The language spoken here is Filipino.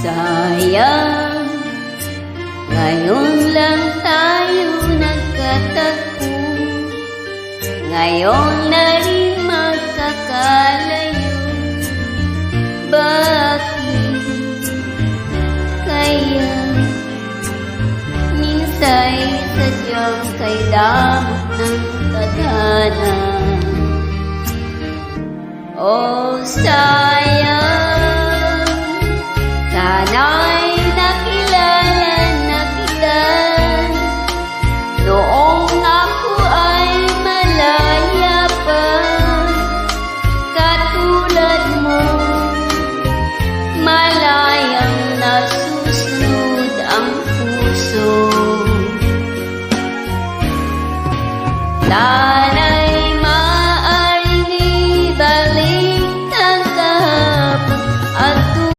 Sayang, ngayon lang tayo nagkatagpo, ngayon na rin magkakalayo. Bakit kaya minsa'y sadyang kay damot ng tadhana? Oh, sayang, sana'y nakilala na kita noong ako ay malaya pa. Katulad mo, malayang nasusunod ang puso.